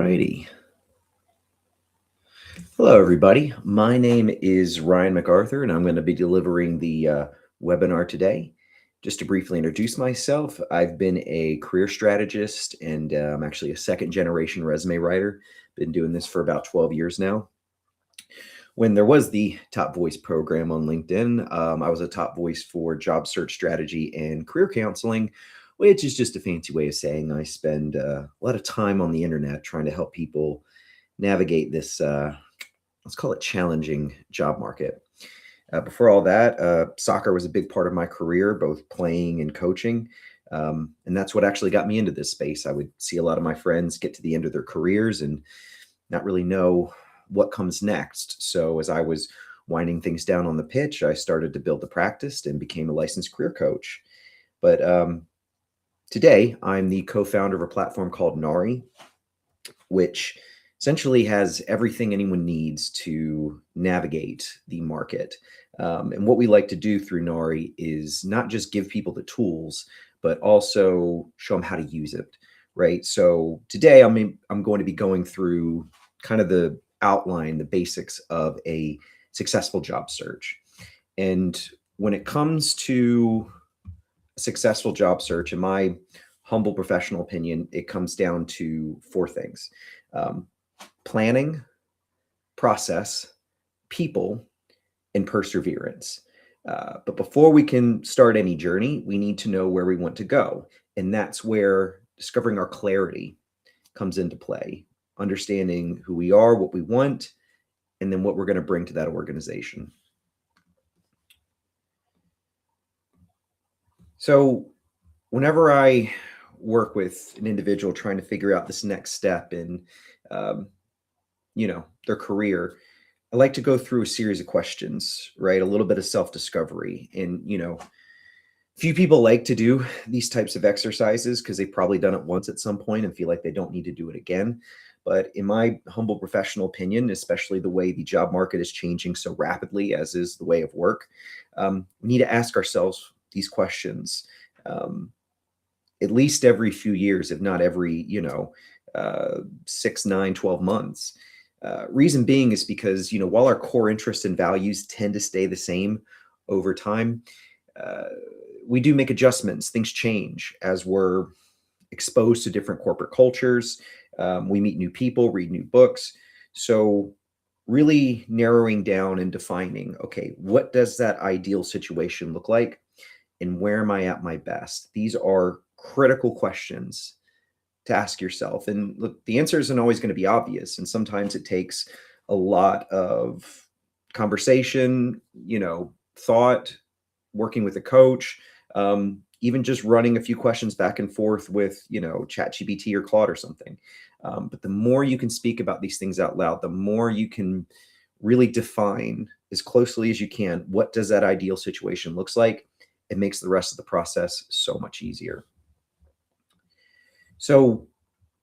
righty. Hello, everybody. My name is Ryan MacArthur, and I'm going to be delivering the webinar today. Just to briefly introduce myself, I've been a career strategist, and I'm actually a second-generation resume writer. Been doing this for about 12 years now. When there was the Top Voice program on LinkedIn, I was a top voice for job search strategy and career counseling, which is just a fancy way of saying I spend a lot of time on the internet trying to help people navigate this, let's call it challenging job market. Before all that, soccer was a big part of my career, both playing and coaching. And that's what actually got me into this space. I would see a lot of my friends get to the end of their careers and not really know what comes next. So as I was winding things down on the pitch, I started to build the practice and became a licensed career coach. But today, I'm the co-founder of a platform called Nari, which essentially has everything anyone needs to navigate the market. And what we like to do through Nari is not just give people the tools, but also show them how to use it, right? So today I'm going to be going through kind of the outline, the basics of a successful job search. And when it comes to a successful job search, in my humble professional opinion, it comes down to four things. Planning, process, people, and perseverance. But before we can start any journey, we need to know where we want to go. And that's where discovering our clarity comes into play, understanding who we are, what we want, and then what we're going to bring to that organization. So whenever I work with an individual trying to figure out this next step in their career, I like to go through a series of questions, right? A little bit of self-discovery. And, few people like to do these types of exercises because they've probably done it once at some point and feel like they don't need to do it again. But in my humble professional opinion, especially the way the job market is changing so rapidly, as is the way of work, we need to ask ourselves these questions at least every few years, if not every, 6, 9, 12 months. Reason being is because, while our core interests and values tend to stay the same over time, we do make adjustments. Things change as we're exposed to different corporate cultures. We meet new people, read new books. So really narrowing down and defining, okay, what does that ideal situation look like? And where am I at my best? These are critical questions to ask yourself. And look, the answer isn't always going to be obvious. And sometimes it takes a lot of conversation, thought, working with a coach, even just running a few questions back and forth with, ChatGPT or Claude or something. But the more you can speak about these things out loud, the more you can really define as closely as you can, what does that ideal situation looks like? It makes the rest of the process so much easier. So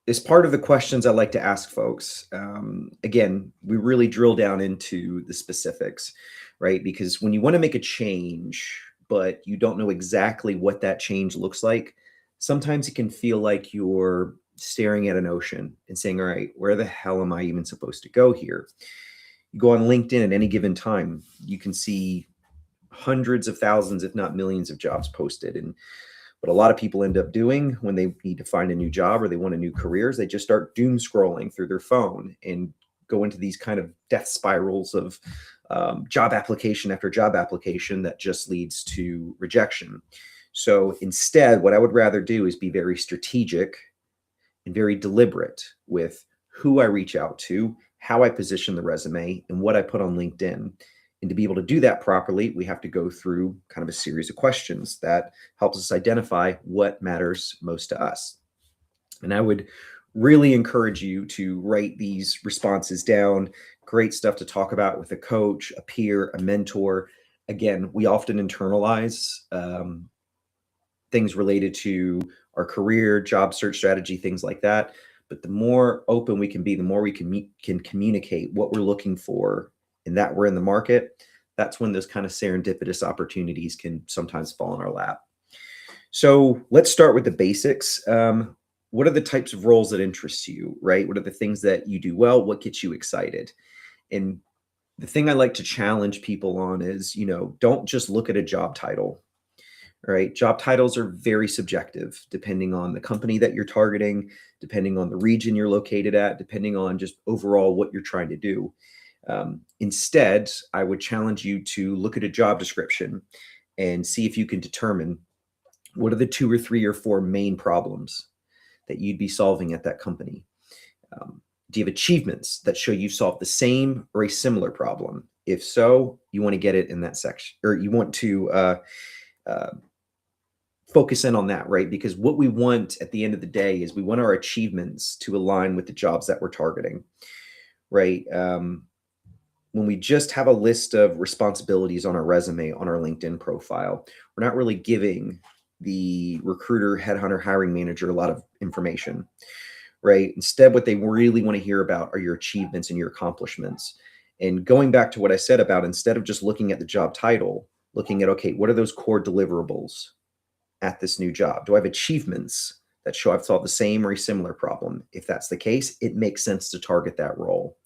as part of the questions I like to ask folks, again, we really drill down into the specifics, right? Because when you want to make a change, but you don't know exactly what that change looks like, sometimes it can feel like you're staring at an ocean and saying, all right, where the hell am I even supposed to go here? You go on LinkedIn at any given time, you can see hundreds of thousands, if not millions of jobs posted. And what a lot of people end up doing when they need to find a new job or they want a new career is they just start doom scrolling through their phone and go into these kind of death spirals of job application after job application that just leads to rejection. So instead, what I would rather do is be very strategic and very deliberate with who I reach out to, how I position the resume, and what I put on LinkedIn. And to be able to do that properly, we have to go through kind of a series of questions that helps us identify what matters most to us. And I would really encourage you to write these responses down. Great stuff to talk about with a coach, a peer, a mentor. Again, we often internalize things related to our career, job search strategy, things like that. But the more open we can be, the more we can communicate what we're looking for and that we're in the market. That's when those kind of serendipitous opportunities can sometimes fall in our lap. So let's start with the basics. what are the types of roles that interest you, right? What are the things that you do well? What gets you excited? And the thing I like to challenge people on is, don't just look at a job title, right? Job titles are very subjective depending on the company that you're targeting, depending on the region you're located at, depending on just overall what you're trying to do. Instead, I would challenge you to look at a job description and see if you can determine what are the 2 or 3 or 4 main problems that you'd be solving at that company. Do you have achievements that show you've solved the same or a similar problem? If so, you want to get it in that section, or you want to uh, focus in on that, right? Because what we want at the end of the day is we want our achievements to align with the jobs that we're targeting, right? When we just have a list of responsibilities on our resume, on our LinkedIn profile, we're not really giving the recruiter, headhunter, hiring manager a lot of information, right? Instead, what they really want to hear about are your achievements and your accomplishments. And going back to what I said about, instead of just looking at the job title, looking at, okay, what are those core deliverables at this new job? Do I have achievements that show I've solved the same or a similar problem? If that's the case, it makes sense to target that role.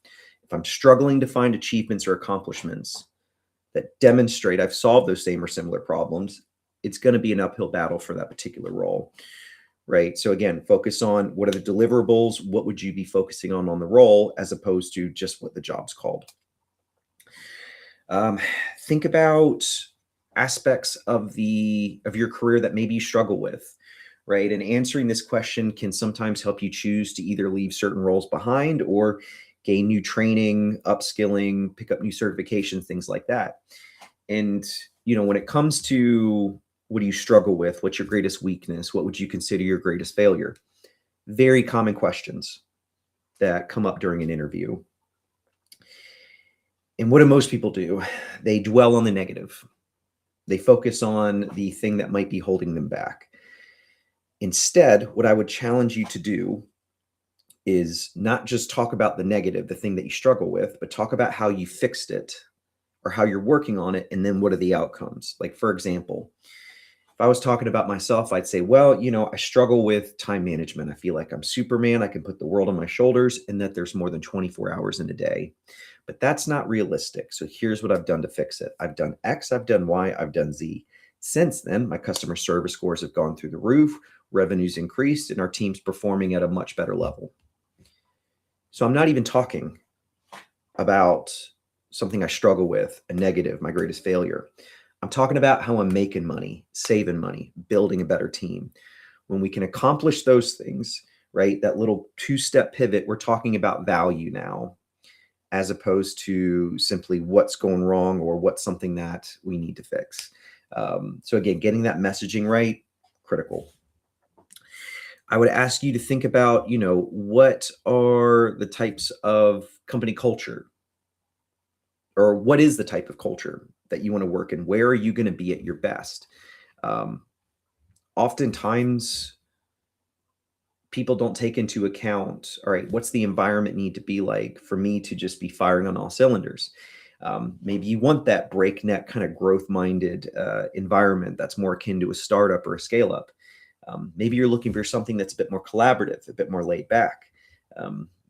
If I'm struggling to find achievements or accomplishments that demonstrate I've solved those same or similar problems, it's going to be an uphill battle for that particular role, right? So again, focus on what are the deliverables, what would you be focusing on the role, as opposed to just what the job's called. Think about aspects of your career that maybe you struggle with, right? And answering this question can sometimes help you choose to either leave certain roles behind or gain new training, upskilling, pick up new certifications, things like that. And when it comes to what do you struggle with, what's your greatest weakness, what would you consider your greatest failure? Very common questions that come up during an interview. And what do most people do? They dwell on the negative. They focus on the thing that might be holding them back. Instead, what I would challenge you to do is not just talk about the negative, the thing that you struggle with, but talk about how you fixed it or how you're working on it. And then what are the outcomes? Like, for example, if I was talking about myself, I'd say, well, I struggle with time management. I feel like I'm Superman. I can put the world on my shoulders, and that there's more than 24 hours in a day. But that's not realistic. So here's what I've done to fix it. I've done X, I've done Y, I've done Z. Since then, my customer service scores have gone through the roof, revenue's increased, and our team's performing at a much better level. So I'm not even talking about something I struggle with, a negative, my greatest failure. I'm talking about how I'm making money, saving money, building a better team. When we can accomplish those things, right, that little 2-step pivot, we're talking about value now, as opposed to simply what's going wrong or what's something that we need to fix. So again, getting that messaging right, critical. I would ask you to think about, what are the types of company culture, or what is the type of culture that you want to work in? Where are you going to be at your best? Oftentimes, people don't take into account, all right, what's the environment need to be like for me to just be firing on all cylinders? Maybe you want that breakneck kind of growth-minded environment that's more akin to a startup or a scale-up. Maybe you're looking for something that's a bit more collaborative, a bit more laid back.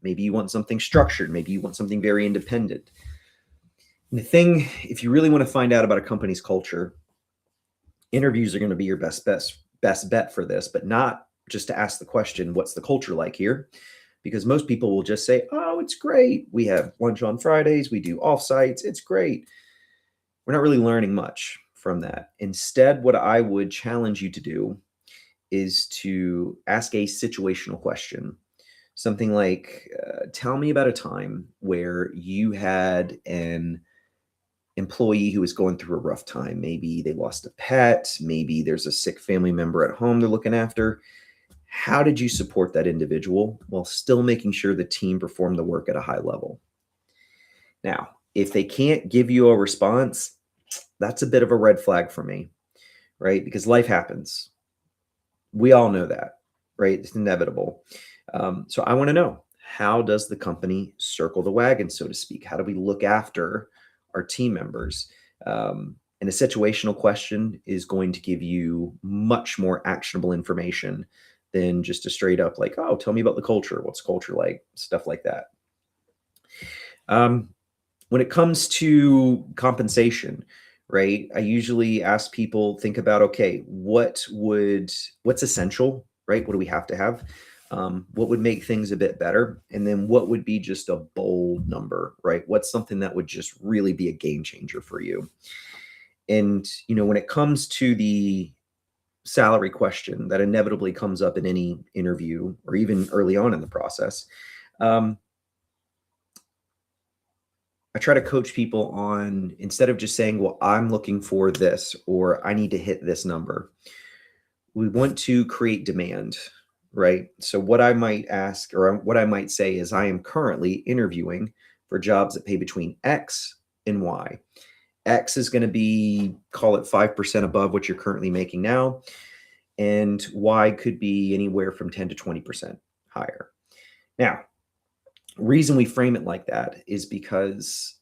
Maybe you want something structured. Maybe you want something very independent. And the thing, if you really want to find out about a company's culture, interviews are going to be your best bet for this, but not just to ask the question, what's the culture like here? Because most people will just say, oh, it's great. We have lunch on Fridays. We do offsites. It's great. We're not really learning much from that. Instead, what I would challenge you to do is to ask a situational question. Something like, tell me about a time where you had an employee who is going through a rough time. Maybe they lost a pet. Maybe there's a sick family member at home they're looking after. How did you support that individual while still making sure the team performed the work at a high level? Now, if they can't give you a response, that's a bit of a red flag for me, right? Because life happens. We all know that, right? It's inevitable. So I want to know, how does the company circle the wagon, so to speak? How do we look after our team members? And a situational question is going to give you much more actionable information than just a straight up like, oh, tell me about the culture. What's culture like? Stuff like that. When it comes to compensation, right? I usually ask people think about, okay, what's essential, right? What do we have to have? What would make things a bit better? And then what would be just a bold number, right? What's something that would just really be a game changer for you? And, when it comes to the salary question that inevitably comes up in any interview or even early on in the process, um, I try to coach people on instead of just saying, well, I'm looking for this or I need to hit this number, we want to create demand, right? So, what I might ask or what I might say is, I am currently interviewing for jobs that pay between X and Y. X is going to be, call it 5% above what you're currently making now. And Y could be anywhere from 10 to 20% higher. Now, reason we frame it like that is because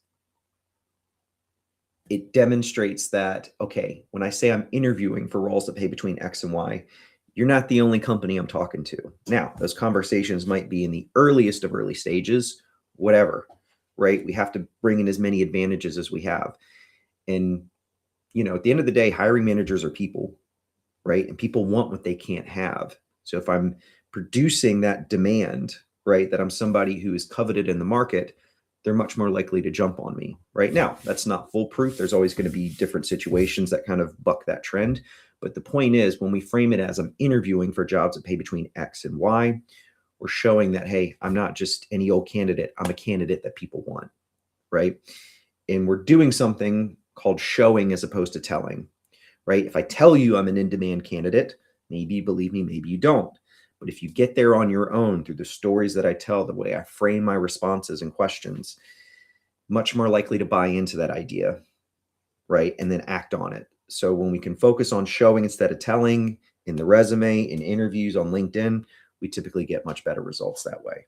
it demonstrates that, okay, when I say I'm interviewing for roles that pay between X and Y, you're not the only company I'm talking to. Now, those conversations might be in the earliest of early stages, whatever, right? We have to bring in as many advantages as we have. And, at the end of the day, hiring managers are people, right? And people want what they can't have. So if I'm producing that demand, right, that I'm somebody who is coveted in the market, they're much more likely to jump on me. Right now, that's not foolproof. There's always going to be different situations that kind of buck that trend. But the point is, when we frame it as I'm interviewing for jobs that pay between X and Y, we're showing that, hey, I'm not just any old candidate. I'm a candidate that people want, right? And we're doing something called showing as opposed to telling, right? If I tell you I'm an in-demand candidate, maybe you believe me, maybe you don't. But if you get there on your own through the stories that I tell, the way I frame my responses and questions, much more likely to buy into that idea, right? And then act on it. So when we can focus on showing instead of telling in the resume, in interviews on LinkedIn, we typically get much better results that way.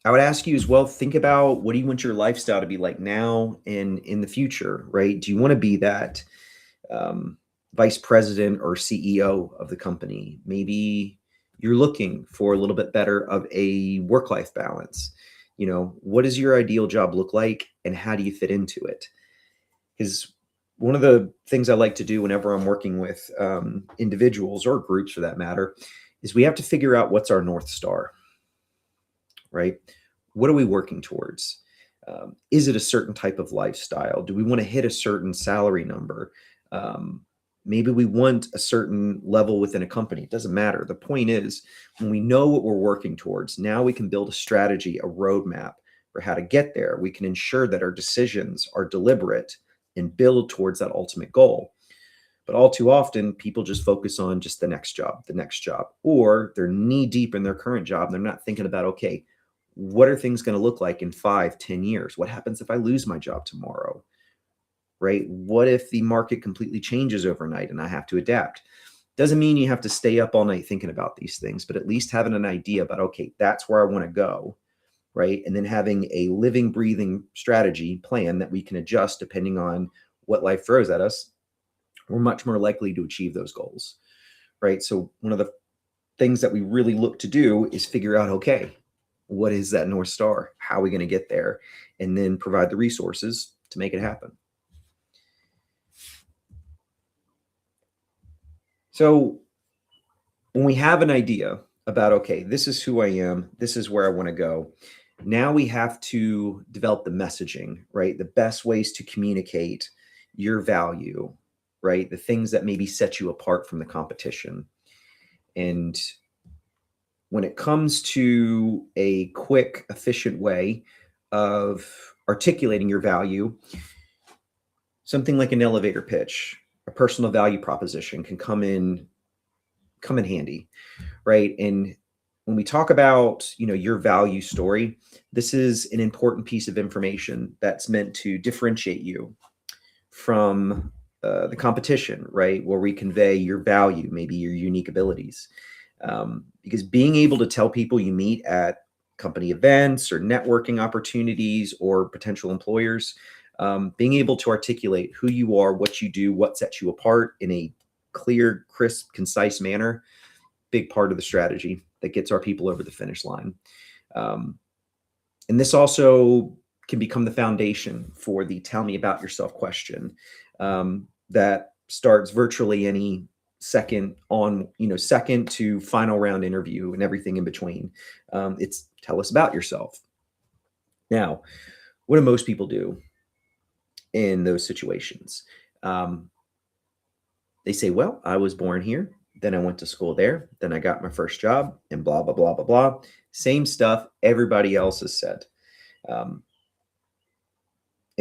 I would ask you as well, think about what do you want your lifestyle to be like now and in the future, right? Do you want to be that vice president or CEO of the company? Maybe you're looking for a little bit better of a work-life balance. What does your ideal job look like and how do you fit into it? Because one of the things I like to do whenever I'm working with individuals or groups for that matter is we have to figure out what's our North Star, right? What are we working towards? Is it a certain type of lifestyle? Do we want to hit a certain salary number? Maybe we want a certain level within a company. It doesn't matter. The point is, when we know what we're working towards, now we can build a strategy, a roadmap for how to get there. We can ensure that our decisions are deliberate and build towards that ultimate goal. But all too often, people just focus on just the next job, or they're knee deep in their current job. And they're not thinking about, okay, what are things going to look like in 5, 10 years? What happens if I lose my job tomorrow? Right? What if the market completely changes overnight and I have to adapt? Doesn't mean you have to stay up all night thinking about these things, but at least having an idea about, okay, that's where I want to go, right? And then having a living, breathing strategy plan that we can adjust depending on what life throws at us, we're much more likely to achieve those goals, right? So one of the things that we really look to do is figure out, okay, what is that North Star? How are we going to get there? And then provide the resources to make it happen. So when we have an idea about, okay, this is who I am, this is where I want to go, now we have to develop the messaging, right? The best ways to communicate your value, right? The things that maybe set you apart from the competition. And when it comes to a quick, efficient way of articulating your value, something like an elevator pitch, a personal value proposition can come in handy, right? And when we talk about, your value story, this is an important piece of information that's meant to differentiate you from the competition, right? Where we convey your value, maybe your unique abilities. Because being able to tell people you meet at company events or networking opportunities or potential employers, being able to articulate who you are, what you do, what sets you apart in a clear, crisp, concise manner, big part of the strategy that gets our people over the finish line. And this also can become the foundation for the tell me about yourself question that starts virtually any second to final round interview and everything in between. It's tell us about yourself. Now, what do most people do in those situations? They say, well, I was born here, then I went to school there, then I got my first job, and blah, blah, blah, blah, blah. Same stuff everybody else has said. And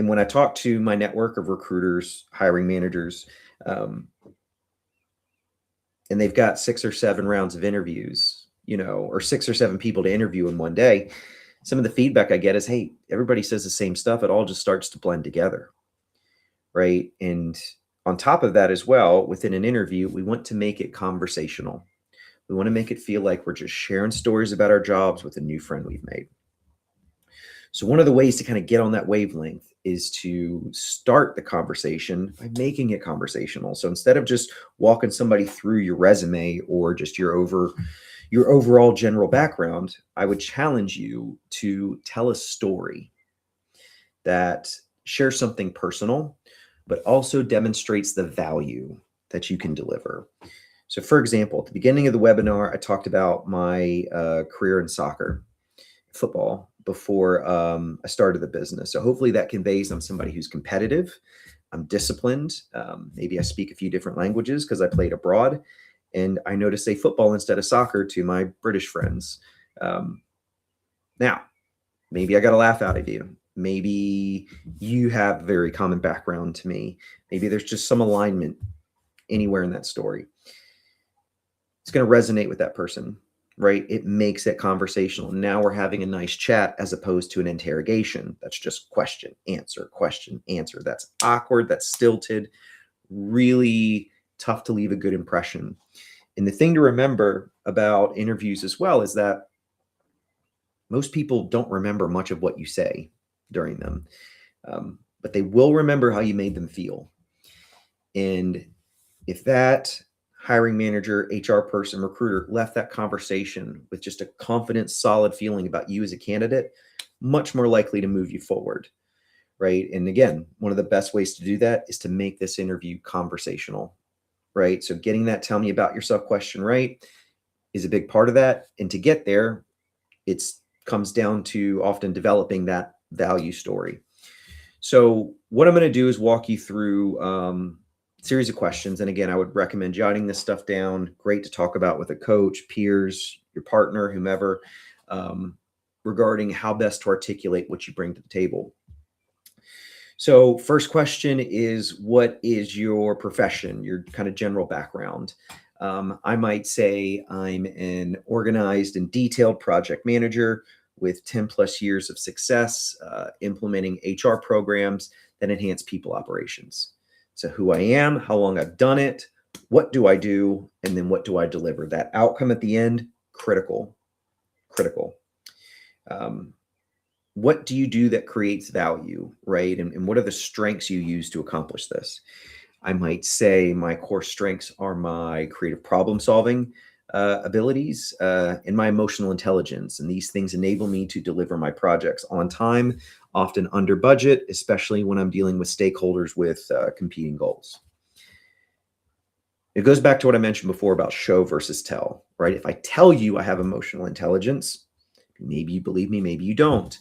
when I talk to my network of recruiters, hiring managers, and they've got 6 or 7 rounds of interviews, or 6 or 7 people to interview in one day, some of the feedback I get is, hey, everybody says the same stuff. It all just starts to blend together, right? And on top of that as well, within an interview, we want to make it conversational. We want to make it feel like we're just sharing stories about our jobs with a new friend we've made. So one of the ways to kind of get on that wavelength is to start the conversation by making it conversational. So instead of just walking somebody through your resume or just your overall general background, I would challenge you to tell a story that shares something personal, but also demonstrates the value that you can deliver. So for example, at the beginning of the webinar, I talked about my career in soccer, football, before I started the business. So hopefully that conveys I'm somebody who's competitive, I'm disciplined. Maybe I speak a few different languages because I played abroad, and I know to say football instead of soccer to my British friends. Now, maybe I got a laugh out of you. Maybe you have a very common background to me. Maybe there's just some alignment anywhere in that story. It's going to resonate with that person, right? It makes it conversational. Now we're having a nice chat as opposed to an interrogation. That's just question, answer. That's awkward. That's stilted. Really tough to leave a good impression. And the thing to remember about interviews as well is that most people don't remember much of what you say during them, but they will remember how you made them feel. And if that hiring manager, HR person, recruiter left that conversation with just a confident, solid feeling about you as a candidate, much more likely to move you forward, right? And again, one of the best ways to do that is to make this interview conversational, right? So getting that tell me about yourself question right is a big part of that. And to get there, it comes down to often developing that value story. So what I'm going to do is walk you through series of questions. And again, I would recommend jotting this stuff down. Great to talk about with a coach, peers, your partner, whomever, regarding how best to articulate what you bring to the table. So first question is, what is your profession, your kind of general background? I might say I'm an organized and detailed project manager with 10 plus years of success implementing HR programs that enhance people operations. So who I am, how long I've done it, what do I do, and then what do I deliver? That outcome at the end, critical. What do you do that creates value, right? And what are the strengths you use to accomplish this? I might say my core strengths are my creative problem solving abilities and my emotional intelligence. And these things enable me to deliver my projects on time, often under budget, especially when I'm dealing with stakeholders with competing goals. It goes back to what I mentioned before about show versus tell, right? If I tell you I have emotional intelligence, maybe you believe me, maybe you don't.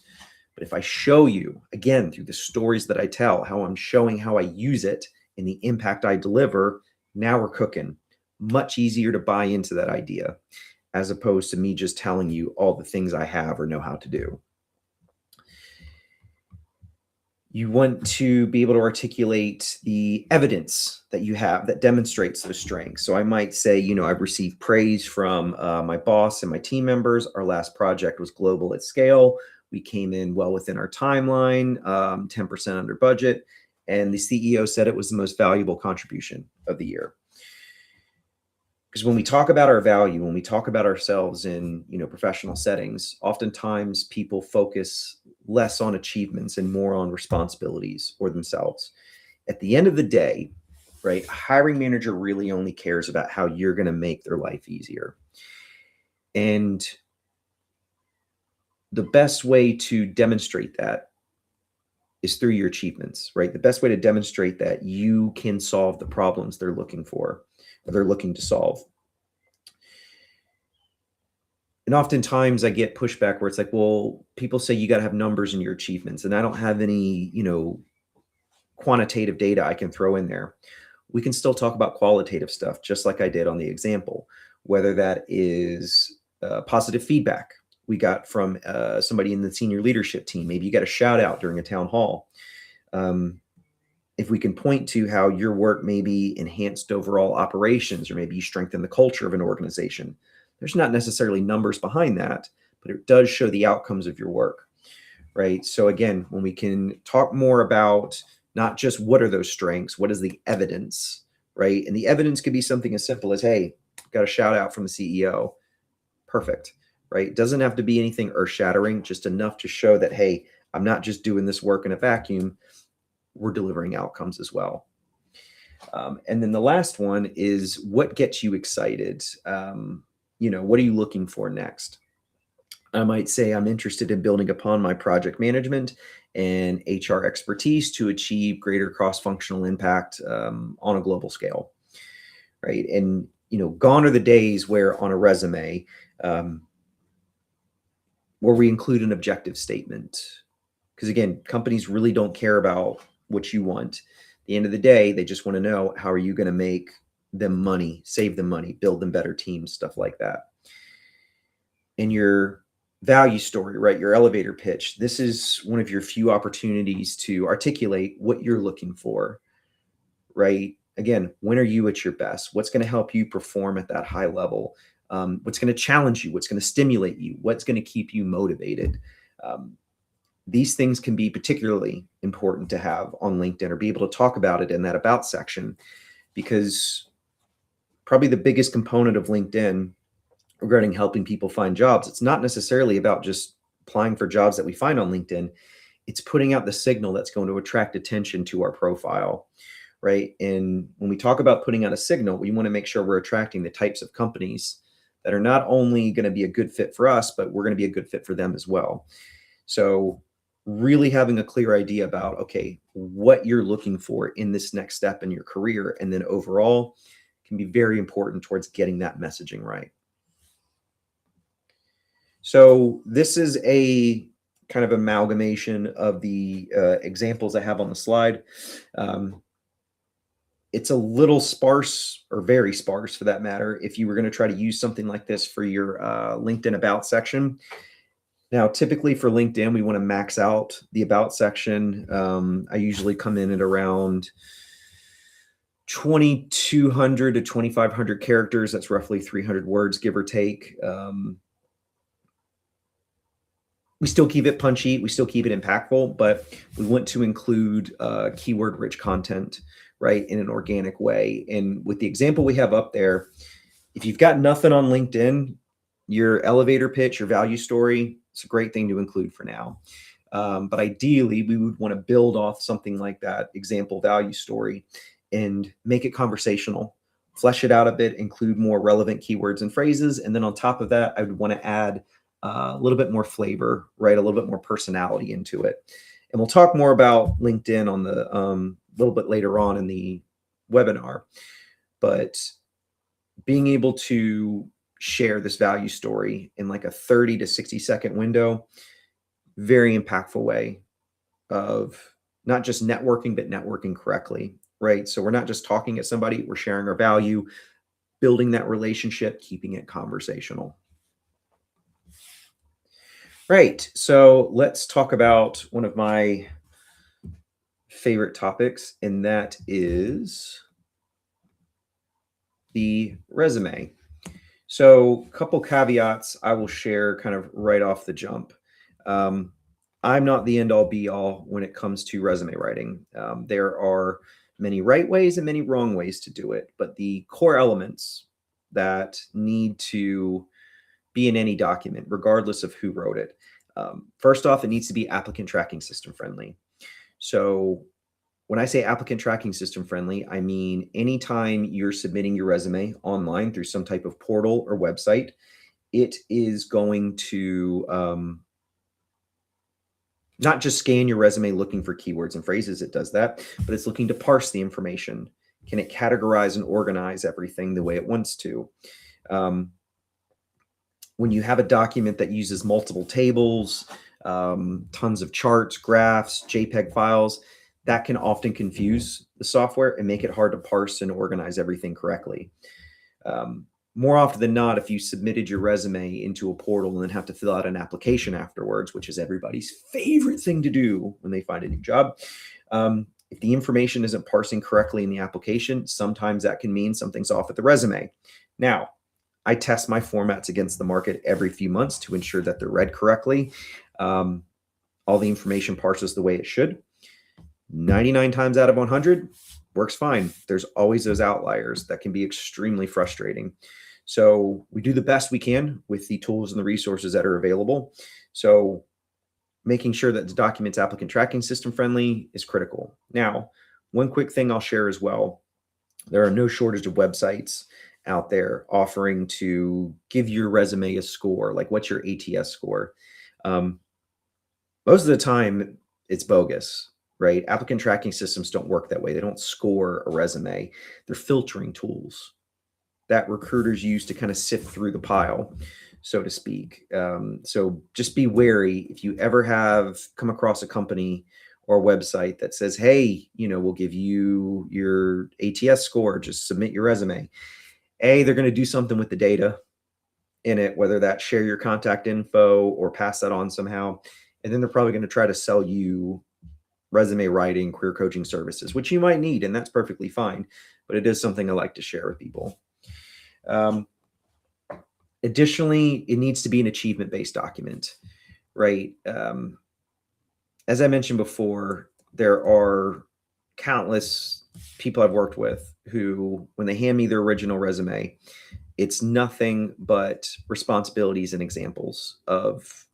But if I show you, again, through the stories that I tell, how I'm showing how I use it and the impact I deliver, now we're cooking. Much easier to buy into that idea as opposed to me just telling you all the things I have or know how to do. You want to be able to articulate the evidence that you have that demonstrates those strengths. So I might say, I've received praise from my boss and my team members. Our last project was global at scale. We came in well within our timeline, 10% under budget. And the CEO said it was the most valuable contribution of the year. Because when we talk about our value, when we talk about ourselves in professional settings, oftentimes people focus less on achievements and more on responsibilities or themselves. At the end of the day, right? A hiring manager really only cares about how you're going to make their life easier. And the best way to demonstrate that is through your achievements, right? The best way to demonstrate that you can solve the problems they're looking for, or they're looking to solve. And oftentimes I get pushback where it's like, well, people say you got to have numbers in your achievements, and I don't have any, quantitative data I can throw in there. We can still talk about qualitative stuff, just like I did on the example, whether that is positive feedback we got from somebody in the senior leadership team. Maybe you got a shout out during a town hall. If we can point to how your work maybe enhanced overall operations, or maybe you strengthen the culture of an organization, there's not necessarily numbers behind that, but it does show the outcomes of your work, right? So again, when we can talk more about not just what are those strengths, what is the evidence, right? And the evidence could be something as simple as, hey, got a shout out from the CEO. Perfect, right? It doesn't have to be anything earth shattering, just enough to show that, hey, I'm not just doing this work in a vacuum, we're delivering outcomes as well. And then the last one is what gets you excited? What are you looking for next? I might say I'm interested in building upon my project management and HR expertise to achieve greater cross-functional impact on a global scale, right? And gone are the days where on a resume, where we include an objective statement, because again, companies really don't care about what you want. At the end of the day, they just want to know how are you going to make them money, save them money, build them better teams, stuff like that. And your value story, right? Your elevator pitch. This is one of your few opportunities to articulate what you're looking for, right? Again, when are you at your best? What's going to help you perform at that high level? What's going to challenge you? What's going to stimulate you? What's going to keep you motivated? These things can be particularly important to have on LinkedIn, or be able to talk about it in that about section, because probably the biggest component of LinkedIn regarding helping people find jobs, it's not necessarily about just applying for jobs that we find on LinkedIn. It's putting out the signal that's going to attract attention to our profile, right? And when we talk about putting out a signal, we want to make sure we're attracting the types of companies that are not only going to be a good fit for us, but we're going to be a good fit for them as well. So really having a clear idea about, okay, what you're looking for in this next step in your career, and then overall, can be very important towards getting that messaging right. So this is a kind of amalgamation of the examples I have on the slide. It's a little sparse, or very sparse for that matter, if you were going to try to use something like this for your LinkedIn About section. Now, typically for LinkedIn, we want to max out the About section. I usually come in at around 2,200 to 2,500 characters. That's roughly 300 words, give or take. We still keep it punchy, we still keep it impactful, but we want to include keyword-rich content, right, in an organic way. And with the example we have up there, if you've got nothing on LinkedIn, your elevator pitch, your value story, it's a great thing to include for now. But ideally, we would want to build off something like that example value story and make it conversational, flesh it out a bit, include more relevant keywords and phrases. And then on top of that, I would want to add a little bit more flavor, right? A little bit more personality into it. And we'll talk more about LinkedIn on the little bit later on in the webinar. But being able to share this value story in like a 30 to 60-second window, very impactful way of not just networking, but networking correctly, right? So we're not just talking at somebody, we're sharing our value, building that relationship, keeping it conversational. Right. So let's talk about one of my favorite topics, and that is the resume. So a couple caveats I will share kind of right off the jump. I'm not the end all be all when it comes to resume writing. There are many right ways and many wrong ways to do it, but the core elements that need to be in any document, regardless of who wrote it. First off, it needs to be applicant tracking system friendly. So When I say applicant tracking system friendly, I mean anytime you're submitting your resume online through some type of portal or website, it is going to not just scan your resume looking for keywords and phrases, it does that, but it's looking to parse the information. Can it categorize and organize everything the way it wants to? When you have a document that uses multiple tables, tons of charts, graphs, JPEG files, that can often confuse the software and make it hard to parse and organize everything correctly. More often than not, if you submitted your resume into a portal and then have to fill out an application afterwards, which is everybody's favorite thing to do when they find a new job, if the information isn't parsing correctly in the application, sometimes that can mean something's off with the resume. Now, I test my formats against the market every few months to ensure that they're read correctly. All the information parses the way it should. 99 times out of 100 works fine. There's always those outliers that can be extremely frustrating. So we do the best we can with the tools and the resources that are available. So making sure that the document's applicant tracking system friendly is critical. Now, one quick thing I'll share as well. There are no shortage of websites out there offering to give your resume a score, like what's your ATS score? Most of the time it's bogus, right? Applicant tracking systems don't work that way. They don't score a resume. They're filtering tools that recruiters use to kind of sift through the pile, so to speak. So just be wary if you ever have come across a company or a website that says, hey, we'll give you your ATS score, just submit your resume. They're going to do something with the data in it, whether that's share your contact info or pass that on somehow. And then they're probably going to try to sell you resume writing, career coaching services, which you might need, and that's perfectly fine. But it is something I like to share with people. Additionally, it needs to be an achievement-based document, right? As I mentioned before, there are countless people I've worked with who, when they hand me their original resume, it's nothing but responsibilities and examples of,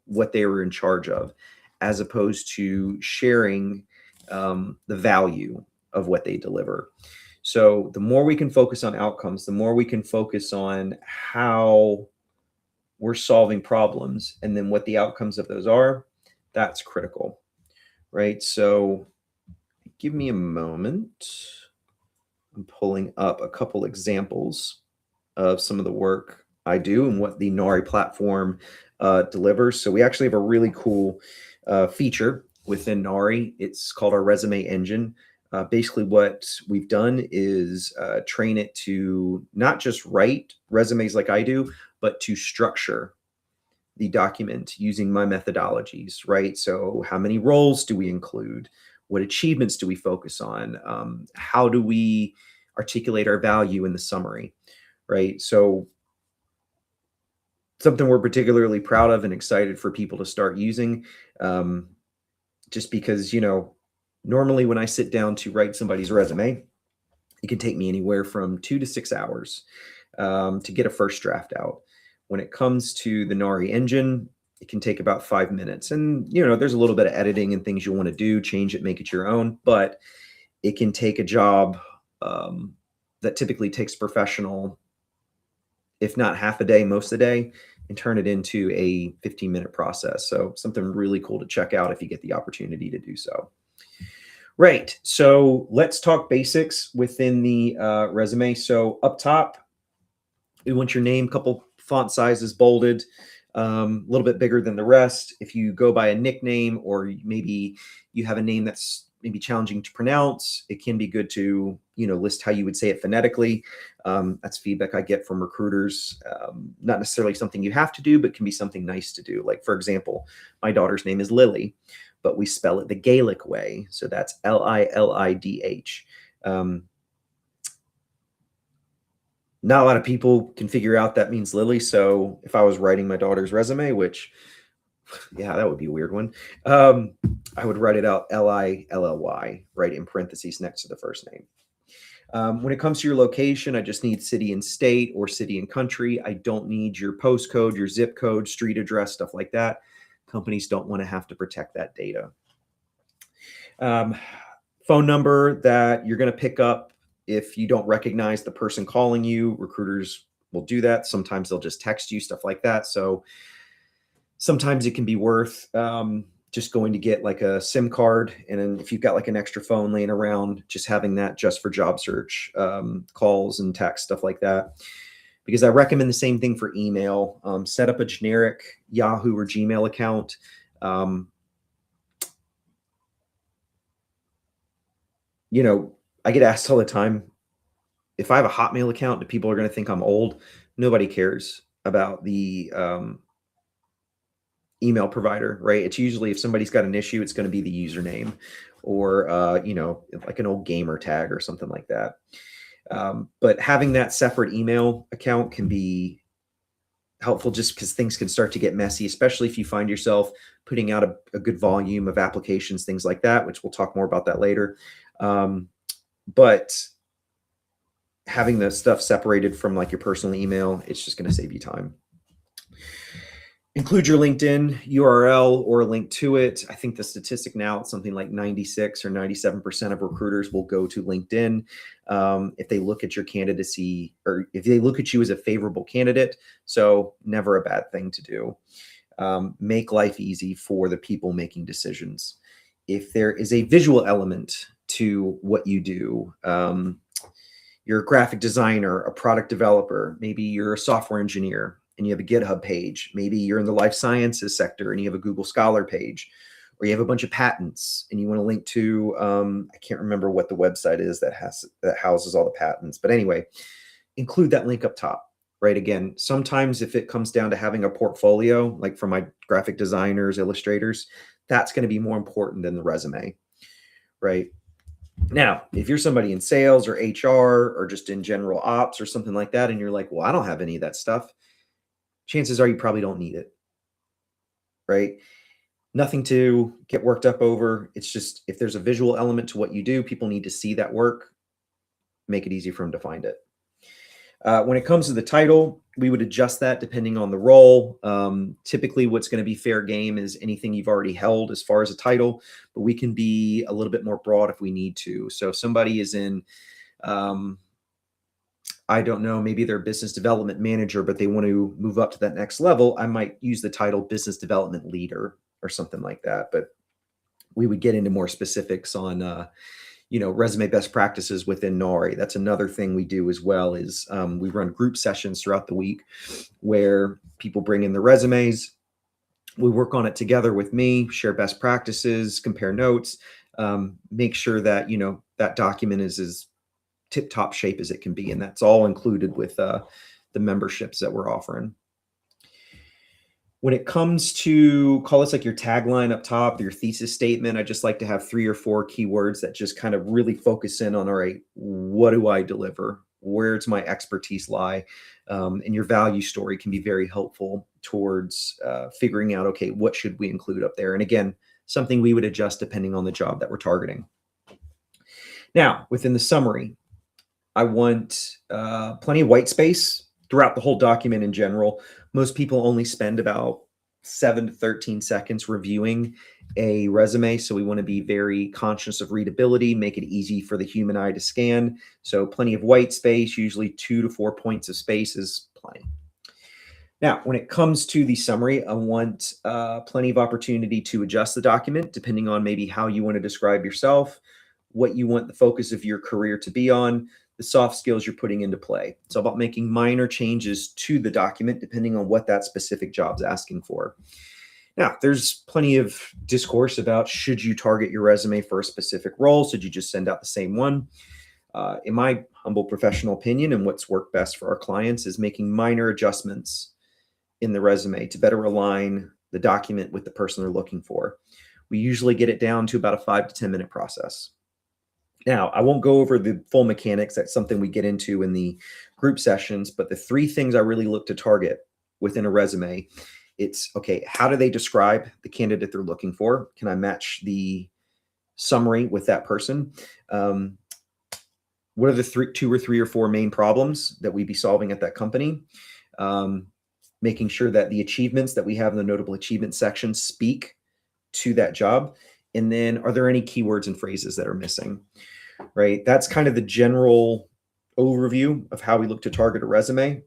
what they were in charge of, as opposed to sharing the value of what they deliver. So the more we can focus on outcomes, the more we can focus on how we're solving problems and then what the outcomes of those are, that's critical, right? So give me a moment. I'm pulling up a couple examples of some of the work I do and what the Nari platform delivers. So we actually have a really cool feature within Nari. It's called our resume engine. Basically what we've done is train it to not just write resumes like I do, but to structure the document using my methodologies, right? So how many roles do we include? What achievements do we focus on? How do we articulate our value in the summary, right? So something we're particularly proud of and excited for people to start using, just because, normally when I sit down to write somebody's resume, it can take me anywhere from 2 to 6 hours to get a first draft out. When it comes to the Nari engine, it can take about 5 minutes. And, there's a little bit of editing and things you want to do, change it, make it your own, but it can take a job that typically takes professional, if not half a day, most of the day, and turn it into a 15-minute process. So something really cool to check out if you get the opportunity to do so. Right. So let's talk basics within the resume. So up top, we want your name, couple font sizes bolded, a little bit bigger than the rest. If you go by a nickname or maybe you have a name that's maybe challenging to pronounce, it can be good to, list how you would say it phonetically. That's feedback I get from recruiters. Not necessarily something you have to do, but can be something nice to do. Like, for example, my daughter's name is Lily, but we spell it the Gaelic way. So that's Lilidh. Not a lot of people can figure out that means Lily. So if I was writing my daughter's resume, which, yeah, that would be a weird one, I would write it out Lilly, right, in parentheses next to the first name. When it comes to your location, I just need city and state or city and country. I don't need your postcode, your zip code, street address, stuff like that. Companies don't want to have to protect that data. phone number that you're going to pick up if you don't recognize the person calling you. Recruiters will do that. Sometimes they'll just text you, stuff like that. So sometimes it can be worth just going to get like a SIM card. And then if you've got like an extra phone laying around, just having that just for job search, calls and text, stuff like that. Because I recommend the same thing for email. Set up a generic Yahoo or Gmail account. You know, I get asked all the time, if I have a Hotmail account, do people are going to think I'm old? Nobody cares about the email provider, right? It's usually if somebody's got an issue, it's going to be the username or, you know, like an old gamer tag or something like that. But having that separate email account can be helpful just because things can start to get messy, especially if you find yourself putting out a good volume of applications, things like that, which we'll talk more about that later. But having the stuff separated from like your personal email, it's just going to save you time. Include your LinkedIn URL or a link to it. I think the statistic now, it's something like 96 or 97% of recruiters will go to LinkedIn if they look at your candidacy or if they look at you as a favorable candidate. So never a bad thing to do. Make life easy for the people making decisions. If there is a visual element to what you do, you're a graphic designer, a product developer, maybe you're a software engineer, and you have a GitHub page. Maybe you're in the life sciences sector and you have a Google Scholar page, or you have a bunch of patents and you want to link to, I can't remember what the website is that houses all the patents. But anyway, include that link up top, right? Again, sometimes if it comes down to having a portfolio, like for my graphic designers, illustrators, that's going to be more important than the resume, right? Now, if you're somebody in sales or HR or just in general ops or something like that, and you're like, well, I don't have any of that stuff, chances are you probably don't need it, right? Nothing to get worked up over. It's just if there's a visual element to what you do, people need to see that work, make it easy for them to find it. When it comes to the title, we would adjust that depending on the role. Typically, what's going to be fair game is anything you've already held as far as a title, but we can be a little bit more broad if we need to. So if somebody is in I don't know, maybe they're a business development manager, but they want to move up to that next level, I might use the title business development leader or something like that. But we would get into more specifics on, you know, resume best practices within Nari. That's another thing we do as well is we run group sessions throughout the week where people bring in their resumes. We work on it together with me, share best practices, compare notes, make sure that, you know, that document is as tip-top shape as it can be. And that's all included with the memberships that we're offering. When it comes to call this like your tagline up top, your thesis statement, I just like to have 3 or 4 keywords that just kind of really focus in on, all right, what do I deliver? Where does my expertise lie? And your value story can be very helpful towards figuring out, okay, what should we include up there? And again, something we would adjust depending on the job that we're targeting. Now, within the summary, I want plenty of white space throughout the whole document in general. Most people only spend about 7 to 13 seconds reviewing a resume. So we want to be very conscious of readability, make it easy for the human eye to scan. So plenty of white space, usually 2 to 4 points of space is plenty. Now, when it comes to the summary, I want plenty of opportunity to adjust the document depending on maybe how you want to describe yourself, what you want the focus of your career to be on, the soft skills you're putting into play. It's all about making minor changes to the document depending on what that specific job's asking for. Now, there's plenty of discourse about should you target your resume for a specific role? Should you just send out the same one? In my humble professional opinion, and what's worked best for our clients is making minor adjustments in the resume to better align the document with the person they're looking for. We usually get it down to about a 5 to 10 minute process. Now, I won't go over the full mechanics. That's something we get into in the group sessions, but the 3 things I really look to target within a resume, it's, okay, how do they describe the candidate they're looking for? Can I match the summary with that person? What are the 2 or 3 or 4 main problems that we'd be solving at that company? Making sure that the achievements that we have in the notable achievement section speak to that job. And then are there any keywords and phrases that are missing, right? That's kind of the general overview of how we look to target a resume.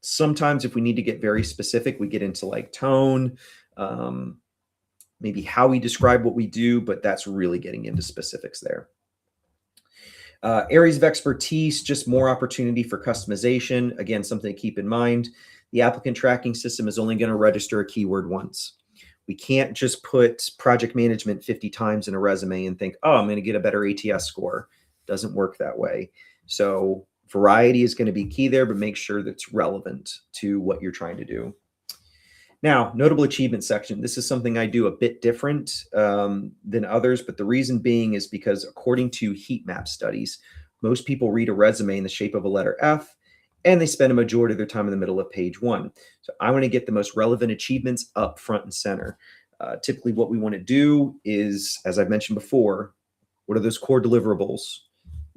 Sometimes if we need to get very specific, we get into like tone, um, maybe how we describe what we do, but that's really getting into specifics there. Areas of expertise, just more opportunity for customization. Again, something to keep in mind. The applicant tracking system is only going to register a keyword once. We can't just put project management 50 times in a resume and think, oh, I'm going to get a better ATS score. Doesn't work that way. So variety is going to be key there, but make sure that's relevant to what you're trying to do. Now, notable achievement section. This is something I do a bit different than others, but the reason being is because according to heat map studies, most people read a resume in the shape of a letter F, and they spend a majority of their time in the middle of page one. So I want to get the most relevant achievements up front and center. Typically what we want to do is, as I've mentioned before, what are those core deliverables?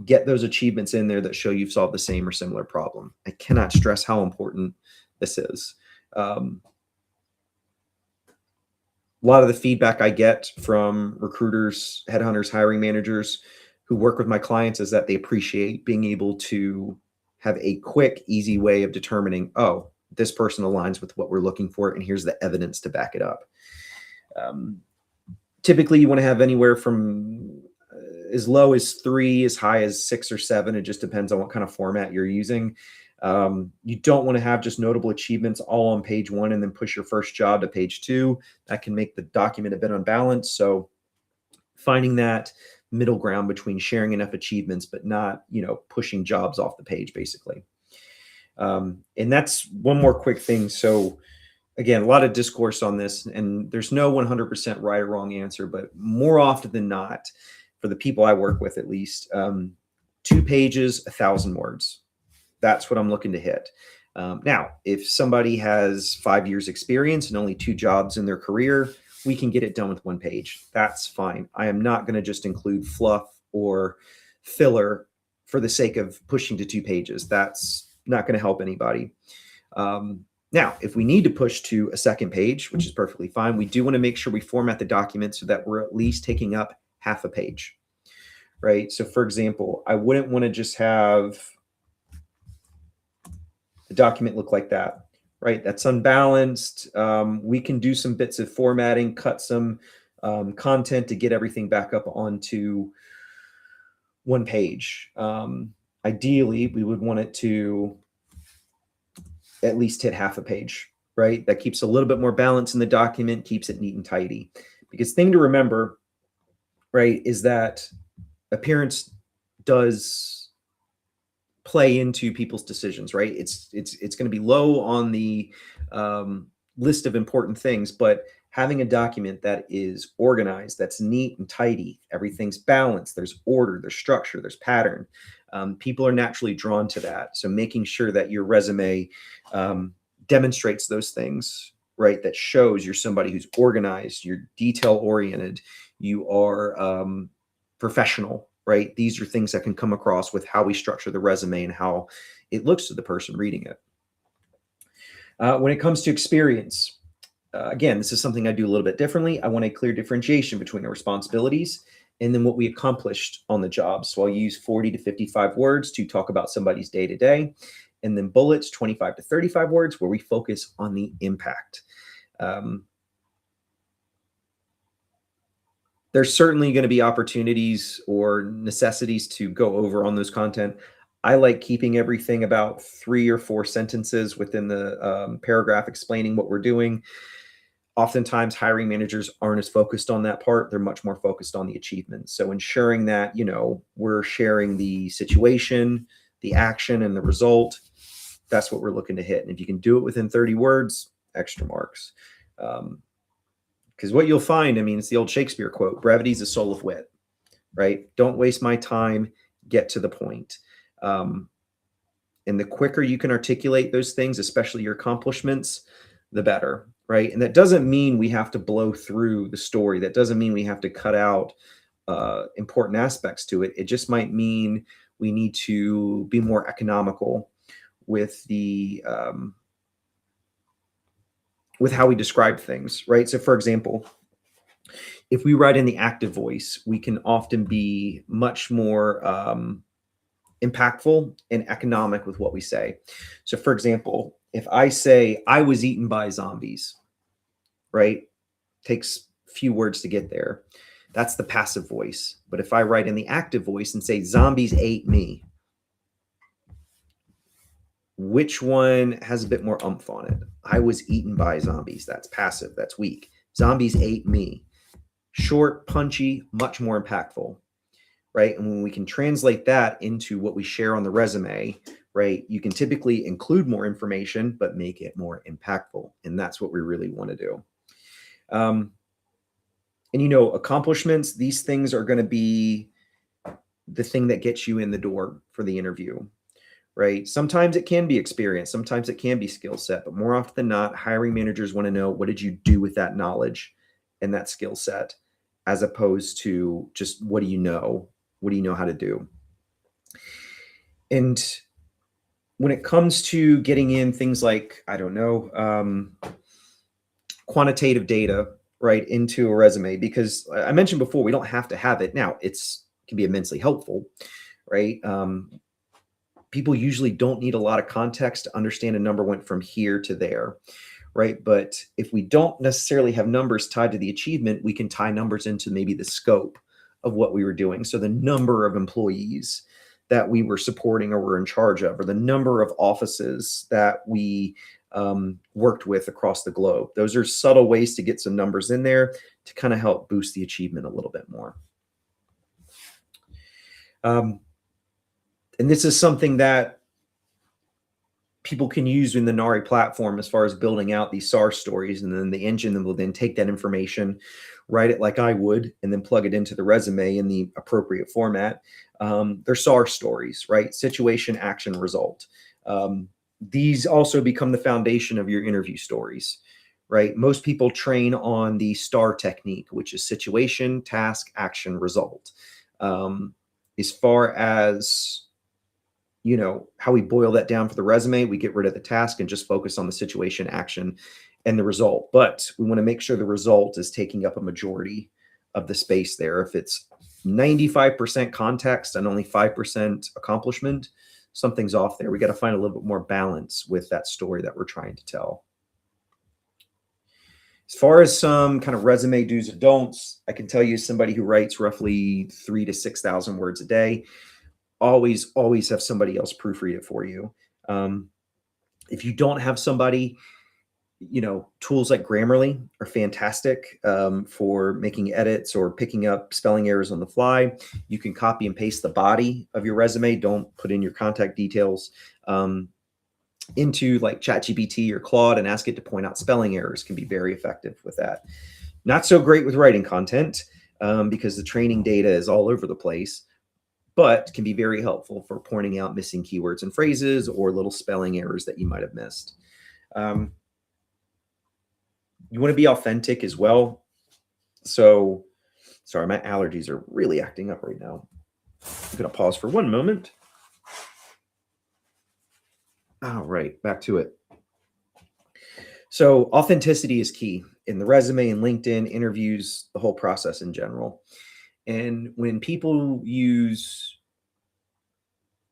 Get those achievements in there that show you've solved the same or similar problem. I cannot stress how important this is. A lot of the feedback I get from recruiters, headhunters, hiring managers who work with my clients is that they appreciate being able to have a quick, easy way of determining, oh, this person aligns with what we're looking for, and here's the evidence to back it up. Typically, you want to have anywhere from as low as 3, as high as 6 or 7. It just depends on what kind of format you're using. You don't want to have just notable achievements all on page 1 and then push your first job to page 2. That can make the document a bit unbalanced. So finding that middle ground between sharing enough achievements, but not, pushing jobs off the page, basically. And that's one more quick thing. So again, a lot of discourse on this, and there's no 100% right or wrong answer, but more often than not, for the people I work with, at least, 2 pages, 1,000 words. That's what I'm looking to hit. Now, if somebody has 5 years experience and only 2 jobs in their career, we can get it done with 1 page. That's fine. I am not going to just include fluff or filler for the sake of pushing to 2 pages. That's not going to help anybody. Now, if we need to push to a 2nd page, which is perfectly fine, we do want to make sure we format the document so that we're at least taking up half a page, right? So for example, I wouldn't want to just have the document look like that, right? That's unbalanced. We can do some bits of formatting, cut some content to get everything back up onto 1 page. Ideally, we would want it to at least hit half a page, right? That keeps a little bit more balance in the document, keeps it neat and tidy. Because thing to remember, right, is that appearance does play into people's decisions, right? It's going to be low on the list of important things, but having a document that is organized, that's neat and tidy, everything's balanced, there's order, there's structure, there's pattern. People are naturally drawn to that. So making sure that your resume demonstrates those things, right? That shows you're somebody who's organized, you're detail oriented, you are professional, right? These are things that can come across with how we structure the resume and how it looks to the person reading it. When it comes to experience, again, this is something I do a little bit differently. I want a clear differentiation between the responsibilities and then what we accomplished on the job. So I'll use 40 to 55 words to talk about somebody's day-to-day, and then bullets, 25 to 35 words, where we focus on the impact. There's certainly going to be opportunities or necessities to go over on those content. I like keeping everything about 3 or 4 sentences within the paragraph explaining what we're doing. Oftentimes, hiring managers aren't as focused on that part. They're much more focused on the achievements. So ensuring that, we're sharing the situation, the action, and the result, that's what we're looking to hit. And if you can do it within 30 words, extra marks. Because what you'll find, it's the old Shakespeare quote, brevity is the soul of wit, right? Don't waste my time, get to the point. And the quicker you can articulate those things, especially your accomplishments, the better, right? And that doesn't mean we have to blow through the story. That doesn't mean we have to cut out important aspects to it. It just might mean we need to be more economical with the with how we describe things, right? So for example, If we write in the active voice, we can often be much more impactful and economic with what we say. So, for example, if I say, I was eaten by zombies, right? Takes few words to get there. That's the passive voice. But if I write in the active voice and say, zombies ate me, which one has a bit more oomph on it? I was eaten by zombies. That's passive. That's weak. Zombies ate me. Short, punchy, much more impactful, right? And when we can translate that into what we share on the resume, right, you can typically include more information, but make it more impactful. And that's what we really want to do. And, you know, accomplishments, these things are going to be the thing that gets you in the door for the interview, right? Sometimes it can be experience, sometimes it can be skill set, but more often than not, hiring managers want to know, what did you do with that knowledge and that skill set, as opposed to just, what do you know? What do you know how to do? And when it comes to getting in things like, I don't know, quantitative data, right, into a resume, because I mentioned before, we don't have to have it. Now, it can be immensely helpful, right? People usually don't need a lot of context to understand a number went from here to there, right? But if we don't necessarily have numbers tied to the achievement, we can tie numbers into maybe the scope of what we were doing. So the number of employees that we were supporting or were in charge of, or the number of offices that we worked with across the globe. Those are subtle ways to get some numbers in there to kind of help boost the achievement a little bit more. And this is something that people can use in the Nari platform as far as building out these SAR stories, and then the engine will then take that information, write it like I would, and then plug it into the resume in the appropriate format. They're SAR stories, right? Situation, action, result. These also become the foundation of your interview stories, right? Most people train on the STAR technique, which is situation, task, action, result. As far as, you know, how we boil that down for the resume, we get rid of the task and just focus on the situation, action, and the result. But we want to make sure the result is taking up a majority of the space there. If it's 95% context and only 5% accomplishment, something's off there. We got to find a little bit more balance with that story that we're trying to tell. As far as some kind of resume do's and don'ts, I can tell you, somebody who writes roughly 3,000 to 6,000 words a day, always have somebody else proofread it for you. If you don't have somebody, you know, tools like Grammarly are fantastic for making edits or picking up spelling errors on the fly. You can copy and paste the body of your resume. Don't put in your contact details into like ChatGPT or Claude and ask it to point out spelling errors. Can be very effective with that. Not so great with writing content because the training data is all over the place, but can be very helpful for pointing out missing keywords and phrases or little spelling errors that you might have missed. You want to be authentic as well. So, sorry, my allergies are really acting up right now. I'm going to pause for one moment. All right, back to it. So authenticity is key in the resume and LinkedIn interviews, the whole process in general. And when people use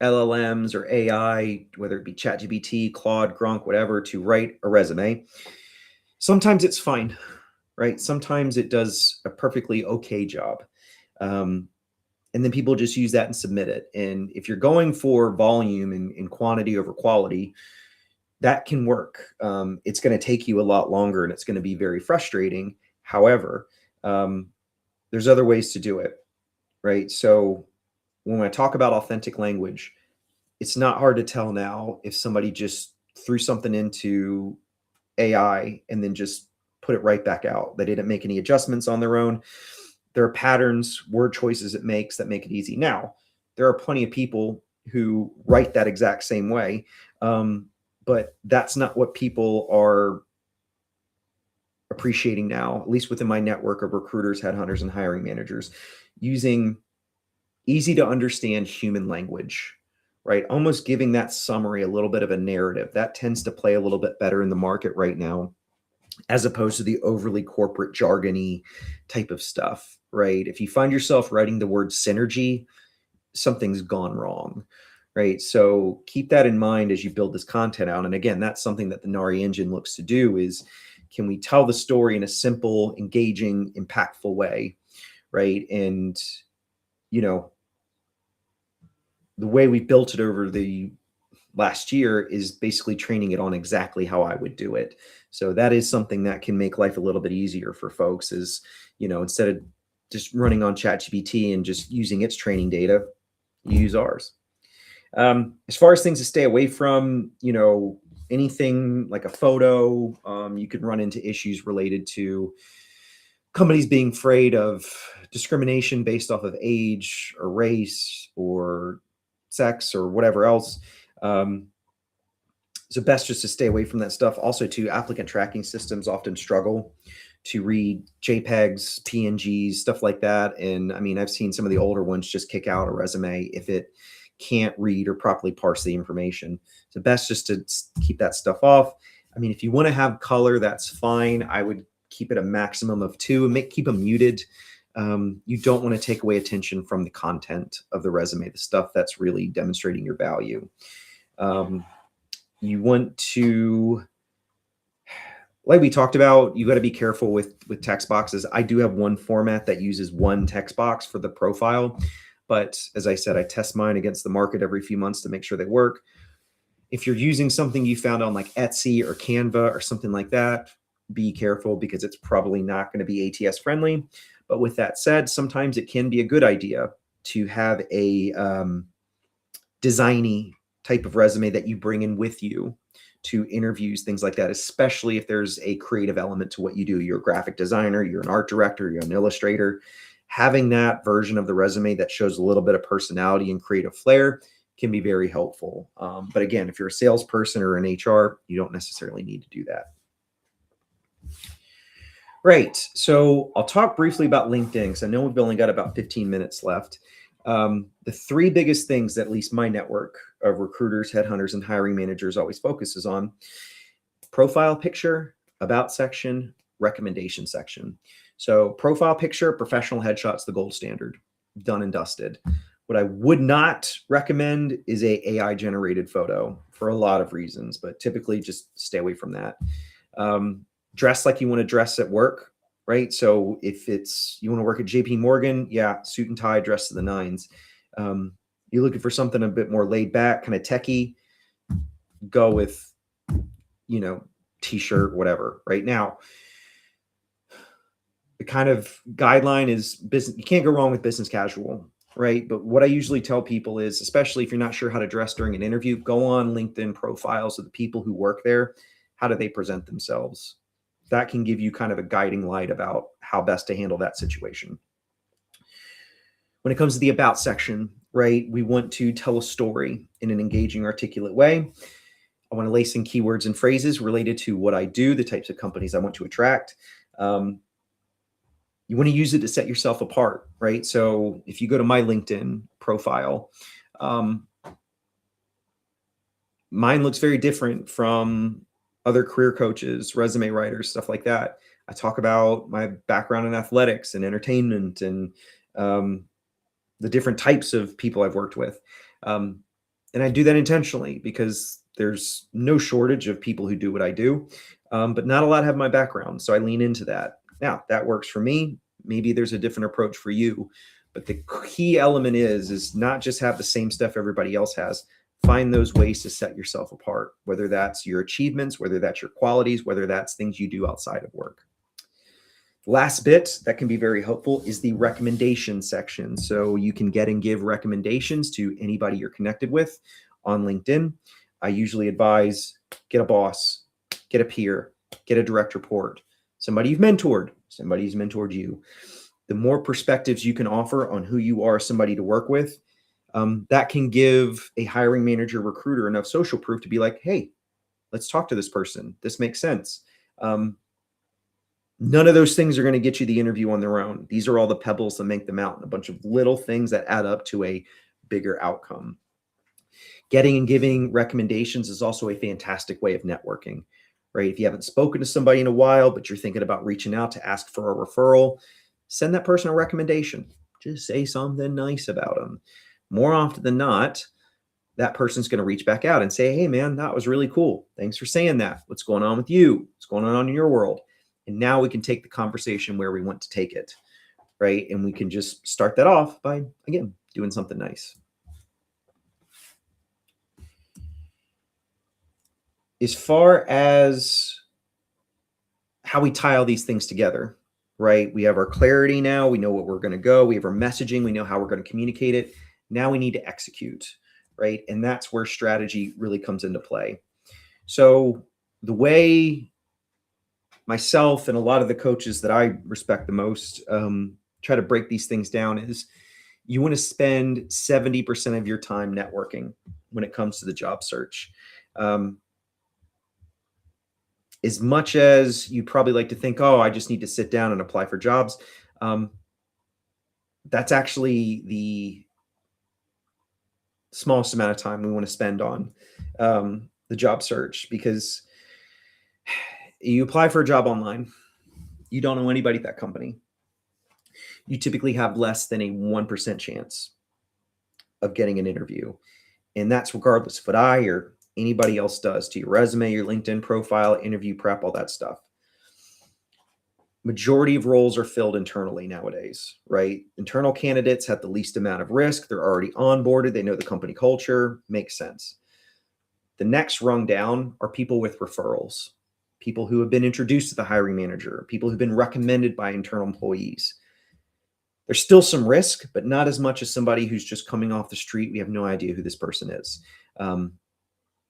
LLMs or AI, whether it be ChatGPT, Claude, Gronk, whatever, to write a resume, sometimes it's fine, right? Sometimes it does a perfectly okay job. And then people just use that and submit it. And if you're going for volume and quantity over quality, that can work. It's going to take you a lot longer and it's going to be very frustrating. However, there's other ways to do it, right? So when I talk about authentic language, it's not hard to tell now if somebody just threw something into AI and then just put it right back out. They didn't make any adjustments on their own. There are patterns, word choices it makes that make it easy. Now, there are plenty of people who write that exact same way, but that's not what people are appreciating now, at least within my network of recruiters, headhunters, and hiring managers, using easy to understand human language, right? Almost giving that summary a little bit of a narrative. That tends to play a little bit better in the market right now. as opposed to the overly corporate jargony type of stuff, right? If you find yourself writing the word synergy, something's gone wrong, right? So keep that in mind as you build this content out. And again, that's something that the Nari engine looks to do is, can we tell the story in a simple, engaging, impactful way, right? And, you know, the way we built it over the last year is basically training it on exactly how I would do it. So that is something that can make life a little bit easier for folks is, instead of just running on ChatGPT and just using its training data, you use ours. As far as things to stay away from, anything like a photo, you could run into issues related to companies being afraid of discrimination based off of age or race or sex or whatever else. So best just to stay away from that stuff. Also, too, applicant tracking systems often struggle to read JPEGs, PNGs, stuff like that. And I mean, I've seen some of the older ones just kick out a resume if it can't read or properly parse the information. So best just to keep that stuff off. I mean, if you want to have color, that's fine. I would keep it a maximum of 2 and keep them muted. You don't want to take away attention from the content of the resume, the stuff that's really demonstrating your value. You want to, like we talked about, you got to be careful with text boxes. I do have one format that uses one text box for the profile. But as I said, I test mine against the market every few months to make sure they work. If you're using something you found on like Etsy or Canva or something like that, be careful because it's probably not going to be ATS friendly. But with that said, sometimes it can be a good idea to have a designy type of resume that you bring in with you to interviews, things like that, especially if there's a creative element to what you do. You're a graphic designer, you're an art director, you're an illustrator. Having that version of the resume that shows a little bit of personality and creative flair can be very helpful. But again, if you're a salesperson or an HR, you don't necessarily need to do that. Right. So I'll talk briefly about LinkedIn because I know we've only got about 15 minutes left. The 3 biggest things that at least my network of recruiters, headhunters, and hiring managers always focuses on: profile picture, about section, recommendation section. So profile picture, professional headshots, the gold standard, done and dusted. What I would not recommend is a AI generated photo for a lot of reasons, but typically just stay away from that. Dress like you want to dress at work, right? So if you want to work at JP Morgan, yeah, suit and tie, dress to the nines. You're looking for something a bit more laid back, kind of techie, go with, t-shirt, whatever. Right now, the kind of guideline is business. You can't go wrong with business casual, right? But what I usually tell people is, especially if you're not sure how to dress during an interview, go on LinkedIn profiles of the people who work there. How do they present themselves? That can give you kind of a guiding light about how best to handle that situation. When it comes to the about section, right, we want to tell a story in an engaging, articulate way. I want to lace in keywords and phrases related to what I do, the types of companies I want to attract. You want to use it to set yourself apart, right? So if you go to my LinkedIn profile, mine looks very different from other career coaches, resume writers, stuff like that. I talk about my background in athletics and entertainment and the different types of people I've worked with. And I do that intentionally because there's no shortage of people who do what I do, but not a lot have my background. So I lean into that. Now, that works for me. Maybe there's a different approach for you. But the key element is not just have the same stuff everybody else has. Find those ways to set yourself apart, whether that's your achievements, whether that's your qualities, whether that's things you do outside of work. Last bit that can be very helpful is the recommendation section. So you can get and give recommendations to anybody you're connected with on LinkedIn. I usually advise get a boss, get a peer, get a direct report, somebody you've mentored, somebody who's mentored you. The more perspectives you can offer on who you are, somebody to work with, that can give a hiring manager, recruiter enough social proof to be like, hey, let's talk to this person. This makes sense. None of those things are going to get you the interview on their own. These are all the pebbles that make the mountain, a bunch of little things that add up to a bigger outcome. Getting and giving recommendations is also a fantastic way of networking, right? If you haven't spoken to somebody in a while, but you're thinking about reaching out to ask for a referral, send that person a recommendation. Just say something nice about them. More often than not, that person's going to reach back out and say, hey, man, that was really cool. Thanks for saying that. What's going on with you? What's going on in your world? And now we can take the conversation where we want to take it, right? And we can just start that off by, again, doing something nice. As far as how we tie all these things together, right? We have our clarity now. We know what we're going to go. We have our messaging. We know how we're going to communicate it. Now we need to execute, right? And that's where strategy really comes into play. So the way myself and a lot of the coaches that I respect the most try to break these things down is you want to spend 70% of your time networking when it comes to the job search. As much as you probably like to think, oh, I just need to sit down and apply for jobs, that's actually the smallest amount of time we want to spend on the job search, because you apply for a job online, you don't know anybody at that company. You typically have less than a 1% chance of getting an interview. And that's regardless of what I or anybody else does to your resume, your LinkedIn profile, interview prep, all that stuff. Majority of roles are filled internally nowadays, right? Internal candidates have the least amount of risk. They're already onboarded. They know the company culture. Makes sense. The next rung down are people with referrals, people who have been introduced to the hiring manager, people who've been recommended by internal employees. There's still some risk, but not as much as somebody who's just coming off the street. We have no idea who this person is.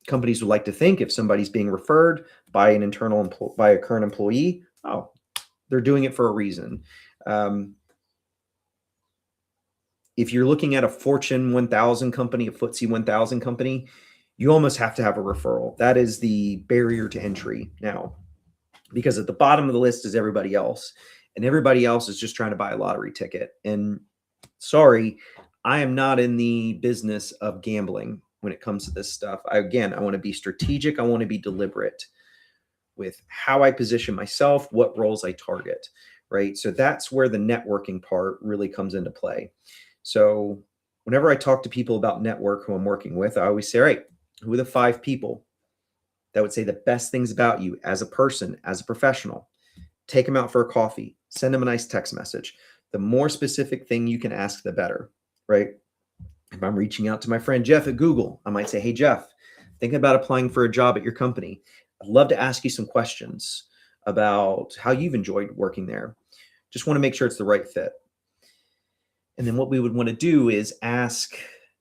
Companies would like to think if somebody's being referred by an by a current employee, oh, they're doing it for a reason. If you're looking at a Fortune 1000 company, a FTSE 1000 company, you almost have to have a referral. That is the barrier to entry now, because at the bottom of the list is everybody else, and everybody else is just trying to buy a lottery ticket. And sorry, I am not in the business of gambling when it comes to this stuff. I want to be strategic. I want to be deliberate with how I position myself, what roles I target, right? So that's where the networking part really comes into play. So whenever I talk to people about network who I'm working with, I always say, all right, who are the 5 people that would say the best things about you as a person, as a professional? Take them out for a coffee, send them a nice text message. The more specific thing you can ask, the better, right? If I'm reaching out to my friend Jeff at Google, I might say, hey, Jeff, thinking about applying for a job at your company. I'd love to ask you some questions about how you've enjoyed working there. Just want to make sure it's the right fit. And then what we would want to do is ask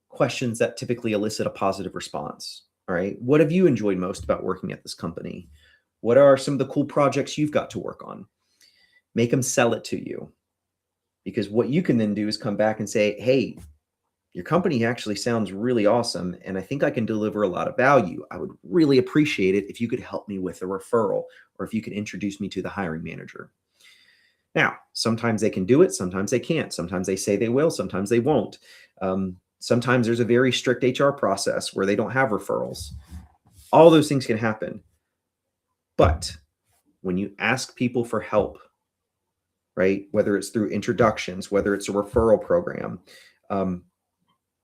questions that typically elicit a positive response. All right. What have you enjoyed most about working at this company? What are some of the cool projects you've got to work on? Make them sell it to you. Because what you can then do is come back and say, hey, your company actually sounds really awesome, and I think I can deliver a lot of value. I would really appreciate it if you could help me with a referral, or if you could introduce me to the hiring manager. Now, sometimes they can do it, sometimes they can't. Sometimes they say they will, sometimes they won't. Sometimes there's a very strict HR process where they don't have referrals. All those things can happen. But when you ask people for help, right, whether it's through introductions, whether it's a referral program,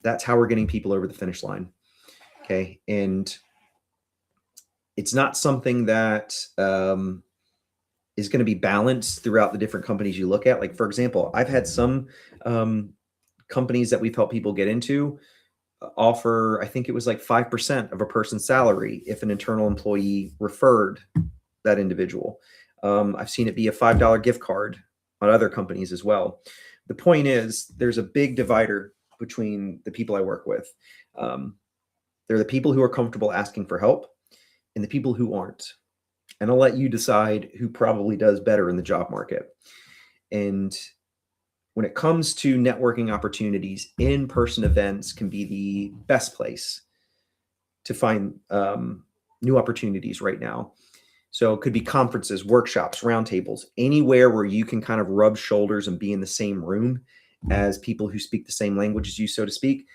that's how we're getting people over the finish line. Okay. And it's not something that is going to be balanced throughout the different companies you look at. Like, for example, I've had some companies that we've helped people get into offer, I think it was like 5% of a person's salary if an internal employee referred that individual. I've seen it be a $5 gift card on other companies as well. The point is, there's a big divider between the people I work with. They're the people who are comfortable asking for help and the people who aren't. And I'll let you decide who probably does better in the job market. And when it comes to networking opportunities, in-person events can be the best place to find new opportunities right now. So it could be conferences, workshops, roundtables, anywhere where you can kind of rub shoulders and be in the same room as people who speak the same language as you, so to speak.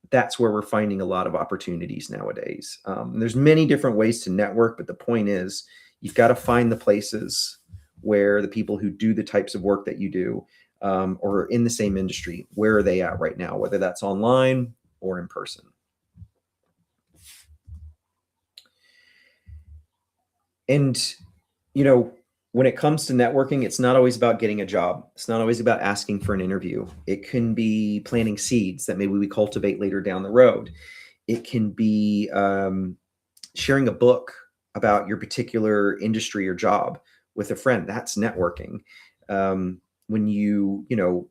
that's where we're finding a lot of opportunities nowadays. There's many different ways to network, but the point is you've got to find the places where the people who do the types of work that you do, or in the same industry, where are they at right now, whether that's online or in person. And, you know, when it comes to networking, it's not always about getting a job. It's not always about asking for an interview. It can be planting seeds that maybe we cultivate later down the road. It can be sharing a book about your particular industry or job with a friend. That's networking. When you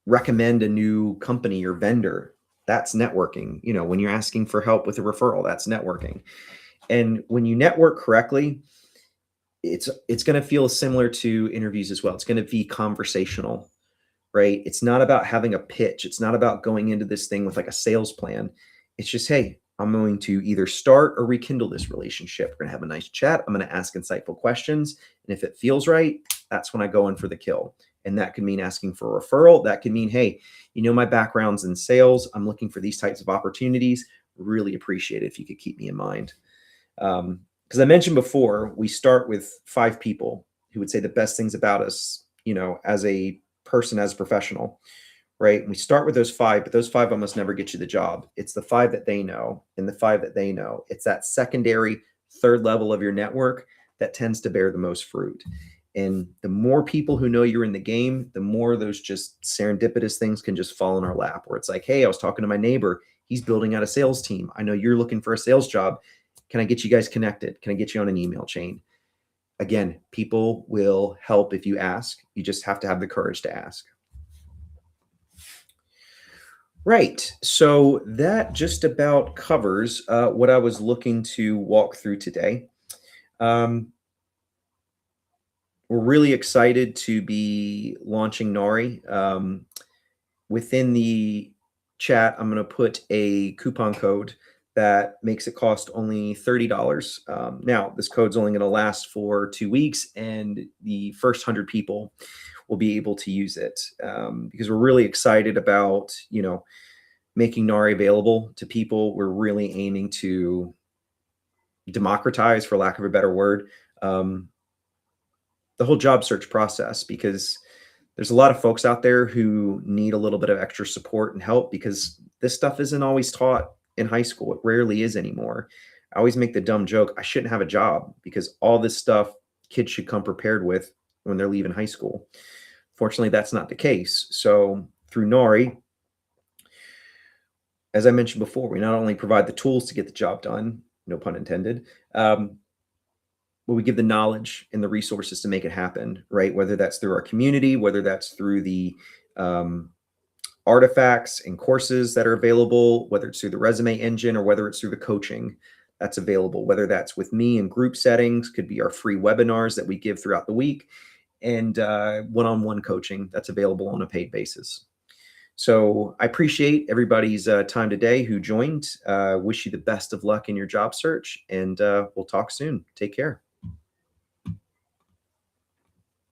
recommend a new company or vendor, that's networking. When you're asking for help with a referral, that's networking. And when you network correctly, it's going to feel similar to interviews as well. It's going to be conversational, right? It's not about having a pitch. It's not about going into this thing with like a sales plan. It's just, hey, I'm going to either start or rekindle this relationship. We're going to have a nice chat. I'm going to ask insightful questions. And if it feels right, that's when I go in for the kill. And that could mean asking for a referral. That could mean, hey, my background's in sales. I'm looking for these types of opportunities. Really appreciate it if you could keep me in mind. Because I mentioned before, we start with 5 people who would say the best things about us, as a person, as a professional, right? And we start with those 5, but those 5 almost never get you the job. It's the 5 that they know and the 5 that they know. It's that secondary, third level of your network that tends to bear the most fruit. And the more people who know you're in the game, the more those just serendipitous things can just fall in our lap, where it's like, hey, I was talking to my neighbor. He's building out a sales team. I know you're looking for a sales job. Can I get you guys connected? Can I get you on an email chain? Again, people will help if you ask. You just have to have the courage to ask. Right. So that just about covers what I was looking to walk through today. We're really excited to be launching Nari. Within the chat, I'm going to put a coupon code that makes it cost only $30. Now, this code's only going to last for 2 weeks, and the first 100 people will be able to use it, because we're really excited about, making Nari available to people. We're really aiming to democratize, for lack of a better word, the whole job search process, because there's a lot of folks out there who need a little bit of extra support and help, because this stuff isn't always taught in high school. It rarely is anymore. I always make the dumb joke, I shouldn't have a job, because all this stuff kids should come prepared with when they're leaving high school. Fortunately, that's not the case. So through Nari, as I mentioned before, we not only provide the tools to get the job done, no pun intended, but we give the knowledge and the resources to make it happen, right? Whether that's through our community, whether that's through the artifacts and courses that are available, whether it's through the resume engine or whether it's through the coaching that's available, whether that's with me in group settings, could be our free webinars that we give throughout the week, and one-on-one coaching that's available on a paid basis. So I appreciate everybody's time today who joined. Wish you the best of luck in your job search, and we'll talk soon. Take care.